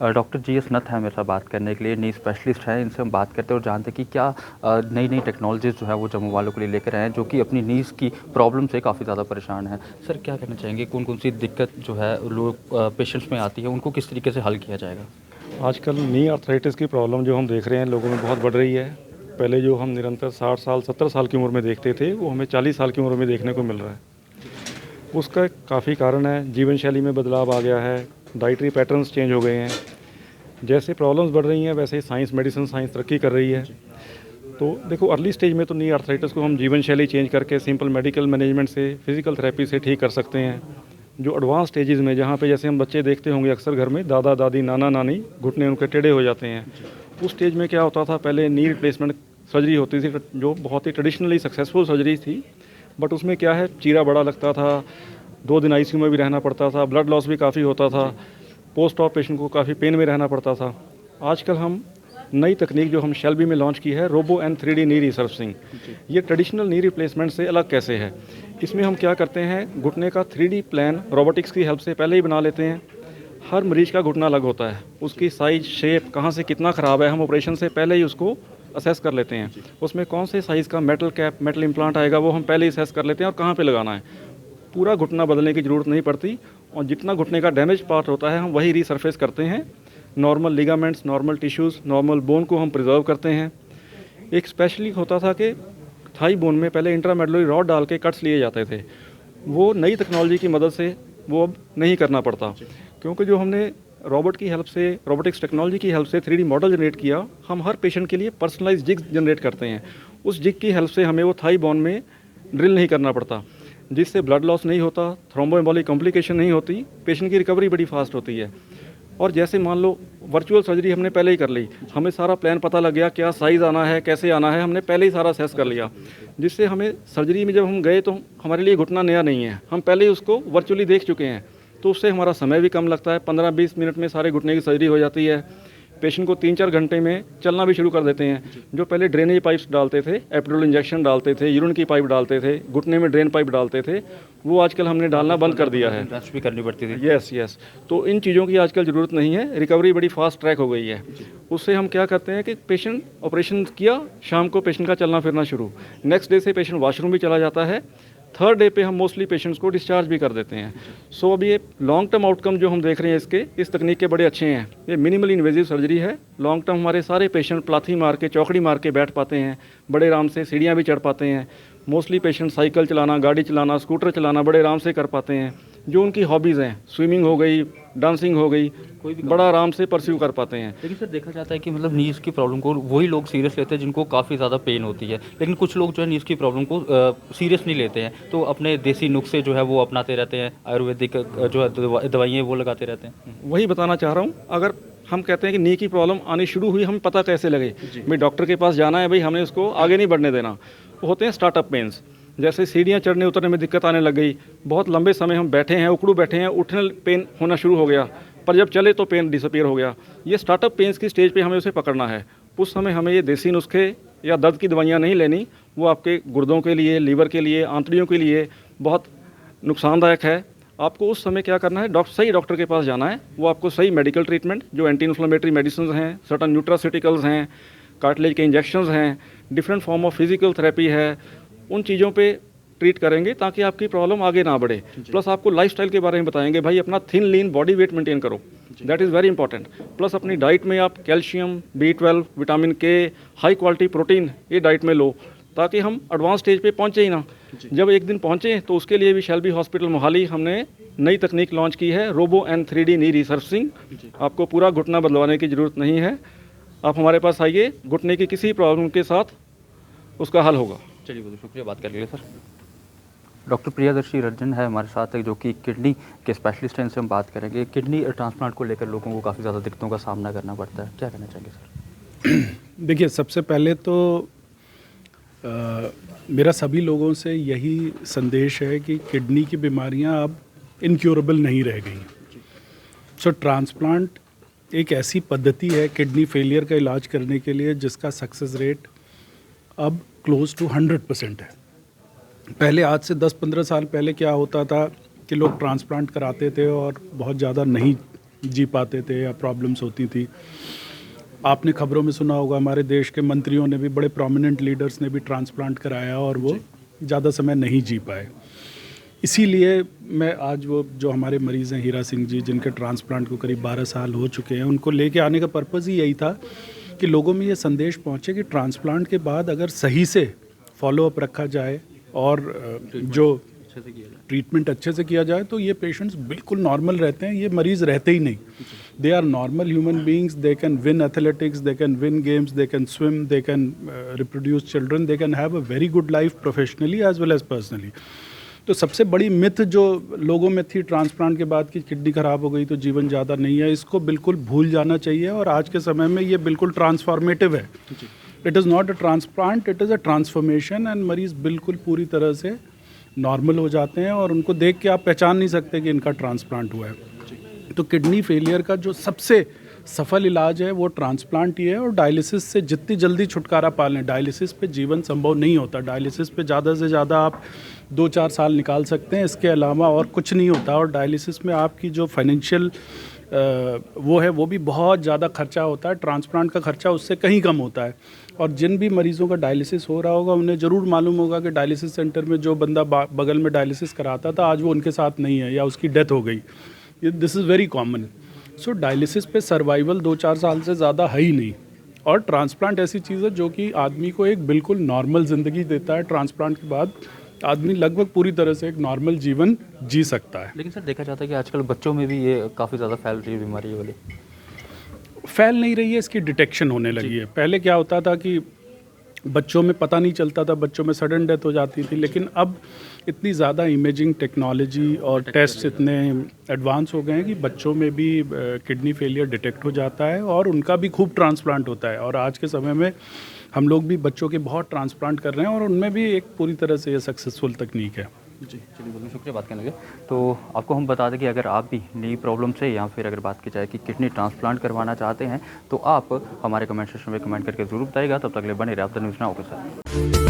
Doctor GS नथ हैं मेरे साथ बात करने के लिए, नी स्पेशलिस्ट हैं। इनसे हम बात करते हैं और जानते हैं कि क्या नई नई टेक्नोलॉजीज़ जो है वो जम्मू वालों के लिए लेकर आए हैं, जो कि अपनी नीज़ की प्रॉब्लम से काफ़ी ज़्यादा परेशान हैं। सर, क्या कहना चाहेंगे, कौन कौन सी दिक्कत जो है लोग पेशेंट्स में आती है, उनको किस तरीके से हल किया जाएगा? आजकल नी आर्थराइटिस की प्रॉब्लम जो हम देख रहे हैं लोगों में बहुत बढ़ रही है। पहले जो हम निरंतर 60 साल 70 साल की उम्र में देखते थे, वो हमें 40 साल की उम्र में देखने को मिल रहा है। उसका काफ़ी कारण है, जीवन शैली में बदलाव आ गया है, डाइटरी पैटर्न्स चेंज हो गए हैं। जैसे प्रॉब्लम्स बढ़ रही हैं वैसे ही साइंस, मेडिसिन साइंस तरक्की कर रही है। तो देखो, अर्ली स्टेज में तो नी आर्थराइटिस को हम जीवन शैली चेंज करके सिंपल मेडिकल मैनेजमेंट से, फिजिकल थेरेपी से ठीक कर सकते हैं। जो एडवांस स्टेजेस में, जहाँ पे जैसे हम बच्चे देखते होंगे अक्सर घर में, दादा दादी नाना नानी घुटने उनके टेढ़े हो जाते हैं, उस स्टेज में क्या होता था, पहले नी रिप्लेसमेंट सर्जरी होती थी जो बहुत ही ट्रेडिशनली सक्सेसफुल सर्जरी थी। बट उसमें क्या है, चीरा बड़ा लगता था, 2 दिन आईसीयू में भी रहना पड़ता था, ब्लड लॉस भी काफ़ी होता था, पोस्ट ऑप पेशेंट को काफ़ी पेन में रहना पड़ता था। आजकल हम नई तकनीक जो हम शेल्बी में लॉन्च की है, robo and 3D knee resurfacing, ये ट्रेडिशनल नी रिप्लेसमेंट से अलग कैसे है। इसमें हम क्या करते हैं, घुटने का 3D प्लान रोबोटिक्स की हेल्प से पहले ही बना लेते हैं। हर मरीज का घुटना अलग होता है, उसकी साइज, शेप, कहाँ से कितना ख़राब है, हम ऑपरेशन से पहले ही उसको असेस कर लेते हैं। उसमें कौन से साइज़ का मेटल कैप, मेटल इम्प्लांट आएगा, वो हम पहले ही असेस कर लेते हैं और कहाँ पे लगाना है। पूरा घुटना बदलने की ज़रूरत नहीं पड़ती, और जितना घुटने का डैमेज पार्ट होता है हम वही रीसरफेस करते हैं। Normal ligaments, normal tissues, normal bone को हम प्रिजर्व करते हैं। एक स्पेशली होता था कि थाई बोन में पहले इंट्रामेडुलरी रॉड डाल के कट्स लिए जाते थे, वो नई टेक्नोलॉजी की मदद से वो अब नहीं करना पड़ता, क्योंकि जो हमने रोबोट की हेल्प से, रोबोटिक्स टेक्नोलॉजी की हेल्प से 3D मॉडल जनरेट किया, हम हर पेशेंट के लिए पर्सनलाइज जिग जनरेट करते हैं। उस जिग की हेल्प से हमें वो थाई बोन में ड्रिल नहीं करना पड़ता, जिससे ब्लड लॉस नहीं होता, थ्रोम्बोएम्बोलिक कॉम्प्लिकेशन नहीं होती, पेशेंट की रिकवरी बड़ी फास्ट होती है। और जैसे मान लो वर्चुअल सर्जरी हमने पहले ही कर ली, हमें सारा प्लान पता लग गया, क्या साइज़ आना है, कैसे आना है, हमने पहले ही सारा असेस कर लिया, जिससे हमें सर्जरी में जब हम गए तो हमारे लिए घुटना नया नहीं है, हम पहले ही उसको वर्चुअली देख चुके हैं। तो उससे हमारा समय भी कम लगता है, 15-20 मिनट में सारे घुटने की सर्जरी हो जाती है। पेशेंट को 3-4 घंटे में चलना भी शुरू कर देते हैं। जो पहले ड्रेनेज पाइप्स डालते थे, एपिडुरल इंजेक्शन डालते थे, यूरिन की पाइप डालते थे, घुटने में ड्रेन पाइप डालते थे, वो आजकल हमने डालना बंद कर दिया है। रेस्ट भी करनी पड़ती थी। यस। तो इन चीज़ों की आजकल ज़रूरत नहीं है, रिकवरी बड़ी फास्ट ट्रैक हो गई है। उससे हम क्या करते हैं कि पेशेंट ऑपरेशन किया, शाम को पेशेंट का चलना फिरना शुरू, नेक्स्ट डे से पेशेंट वॉशरूम भी चला जाता है, थर्ड डे पे हम मोस्टली पेशेंट्स को डिस्चार्ज भी कर देते हैं। सो अब ये लॉन्ग टर्म आउटकम जो हम देख रहे हैं इसके, इस तकनीक के बड़े अच्छे हैं। ये मिनिमल इन्वेजिव सर्जरी है, लॉन्ग टर्म हमारे सारे पेशेंट प्लाथी मार के, चौकड़ी मार के बैठ पाते हैं, बड़े आराम से सीढ़ियाँ भी चढ़ पाते हैं। मोस्टली पेशेंट साइकिल चलाना, गाड़ी चलाना, स्कूटर चलाना बड़े आराम से कर पाते हैं। जो उनकी हॉबीज़ हैं, स्विमिंग हो गई, डांसिंग हो गई, कोई भी बड़ा आराम से परस्यू कर पाते हैं। लेकिन सर, देखा जाता है कि मतलब नीज़ की प्रॉब्लम को वही लोग सीरियस लेते हैं जिनको काफ़ी ज़्यादा पेन होती है, लेकिन कुछ लोग जो है नीज़ की प्रॉब्लम को सीरियस नहीं लेते हैं, तो अपने देसी नुस्खे जो है वो अपनाते रहते हैं, आयुर्वेदिक जो है दवाइयाँ वो लगाते रहते हैं। वही बताना चाह रहा हूँ, अगर हम कहते हैं कि नी की प्रॉब्लम आनी शुरू हुई, हमें पता कैसे लगे, भाई डॉक्टर के पास जाना है, भाई हमें उसको आगे नहीं बढ़ने देना। वो होते हैं स्टार्टअप पेन्स, जैसे सीढ़ियाँ चढ़ने उतरने में दिक्कत आने लग गई, बहुत लंबे समय हम बैठे हैं, उकड़ू बैठे हैं, उठने पेन होना शुरू हो गया, पर जब चले तो पेन डिसअपीयर हो गया। ये स्टार्टअप पेन्स की स्टेज पे हमें उसे पकड़ना है। उस समय हमें ये देसी नुस्खे या दर्द की दवाइयाँ नहीं लेनी, वो आपके गुर्दों के लिए, लीवर के लिए, आंतड़ियों के लिए बहुत नुकसानदायक है। आपको उस समय क्या करना है, सही डॉक्टर के पास जाना है, वो आपको सही मेडिकल ट्रीटमेंट, जो एंटी इन्फ्लेमेटरी मेडिसिन हैं, सर्टन न्यूट्रास्यूटिकल्स हैं, कार्टिलेज के इंजेक्शंस हैं, different form of physical therapy है, उन चीज़ों पे ट्रीट करेंगे ताकि आपकी प्रॉब्लम आगे ना बढ़े। प्लस आपको लाइफस्टाइल के बारे में बताएंगे, भाई अपना thin lean body weight maintain करो, that is very important. Plus अपनी डाइट में आप calcium, B12, vitamin K, high quality protein ये डाइट में लो, ताकि हम एडवांस स्टेज पे पहुँचे ही ना। जब एक दिन पहुँचे तो उसके लिए भी शेल्बी हॉस्पिटल मोहाली हमने नई तकनीक लॉन्च की है, robo and 3D knee resurfacing. आपको पूरा घुटना बदलवाने की ज़रूरत नहीं है, आप हमारे पास आइए, घुटने की किसी प्रॉब्लम के साथ उसका हल होगा। चलिए, बहुत शुक्रिया बात करने के लिए सर। डॉक्टर प्रियदर्शी रंजन है हमारे साथ, जो कि किडनी के स्पेशलिस्ट हैं, इनसे हम बात करेंगे। किडनी ट्रांसप्लांट को लेकर लोगों को काफ़ी ज़्यादा दिक्कतों का सामना करना पड़ता है, क्या कहना चाहेंगे सर? देखिए, सबसे पहले तो मेरा सभी लोगों से यही संदेश है कि किडनी की बीमारियां अब इनक्योरेबल नहीं रह गई। सो ट्रांसप्लांट एक ऐसी पद्धति है किडनी फेलियर का इलाज करने के लिए जिसका सक्सेस रेट अब क्लोज टू 100% है। पहले आज से 10-15 साल पहले क्या होता था कि लोग ट्रांसप्लांट कराते थे और बहुत ज़्यादा नहीं जी पाते थे या प्रॉब्लम्स होती थी। आपने खबरों में सुना होगा हमारे देश के मंत्रियों ने भी, बड़े प्रोमिनेंट लीडर्स ने भी ट्रांसप्लांट कराया और वो ज़्यादा समय नहीं जी पाए। इसीलिए मैं आज वो जो हमारे मरीज़ हैं हीरा सिंह जी, जिनके ट्रांसप्लांट को करीब 12 साल हो चुके हैं, उनको लेके आने का पर्पज़ ही यही था कि लोगों में ये संदेश पहुँचे कि ट्रांसप्लांट के बाद अगर सही से फॉलोअप रखा जाए और जो ट्रीटमेंट अच्छे से किया जाए तो ये पेशेंट्स बिल्कुल नॉर्मल रहते हैं, ये मरीज़ रहते ही नहीं। They are normal human beings, they can win athletics, they can win games, they can swim, they can reproduce children, they can have a very good life professionally as well as personally. तो सबसे बड़ी myth जो लोगों में थी transplant के बाद कि किडनी ख़राब हो गई तो जीवन ज़्यादा नहीं है, इसको बिल्कुल भूल जाना चाहिए। और आज के समय में ये बिल्कुल ट्रांसफॉर्मेटिव है। It is not a transplant, it is a transformation, and मरीज़ बिल्कुल पूरी तरह से नॉर्मल हो जाते हैं और उनको देख के आप पहचान नहीं सकते कि इनका ट्रांसप्लांट हुआ है। तो किडनी फेलियर का जो सबसे सफल इलाज है वो ट्रांसप्लांट ही है। और डायलिसिस से जितनी जल्दी छुटकारा पा लें, डायलिसिस पे जीवन संभव नहीं होता। डायलिसिस पे ज़्यादा से ज़्यादा आप 2-4 साल निकाल सकते हैं, इसके अलावा और कुछ नहीं होता। और डायलिसिस में आपकी जो फाइनेंशियल वो है वो भी बहुत ज़्यादा खर्चा होता है, ट्रांसप्लांट का खर्चा उससे कहीं कम होता है। और जिन भी मरीज़ों का डायलिसिस हो रहा होगा उन्हें ज़रूर मालूम होगा कि डायलिसिस सेंटर में जो बंदा बगल में डायलिसिस कराता था आज वो उनके साथ नहीं है या उसकी डेथ हो गई। This is very common. So dialysis पे सर्वाइवल 2-4 साल से ज़्यादा है ही नहीं। और ट्रांसप्लांट ऐसी चीज़ है जो कि आदमी को एक बिल्कुल नॉर्मल ज़िंदगी देता है। ट्रांसप्लांट के बाद आदमी लगभग पूरी तरह से एक नॉर्मल जीवन जी सकता है। लेकिन सर देखा जाता है कि आजकल बच्चों में भी ये काफ़ी ज़्यादा फैल रही है बीमारी ये वाली। फैल नहीं रही है, इसकी डिटेक्शन होने लगी है। पहले क्या होता था कि बच्चों में पता नहीं चलता था, बच्चों में सडन डेथ हो जाती थी। लेकिन अब इतनी ज़्यादा इमेजिंग टेक्नोलॉजी और टेस्ट इतने एडवांस हो गए हैं कि बच्चों में भी किडनी फेलियर डिटेक्ट हो जाता है और उनका भी खूब ट्रांसप्लांट होता है। और आज के समय में हम लोग भी बच्चों के बहुत ट्रांसप्लांट कर रहे हैं और उनमें भी एक पूरी तरह से ये सक्सेसफुल तकनीक है। जी चलिए, बहुत शुक्रिया बात करने के। तो आपको हम बता दें कि अगर आप भी नी प्रॉब्लम से या फिर अगर बात की जाए कि किडनी ट्रांसप्लांट करवाना चाहते हैं तो आप हमारे कमेंट सेक्शन में कमेंट करके ज़रूर बताइएगा। तब तक के लिए बने रहे आप द न्यूज़ नाउ के साथ।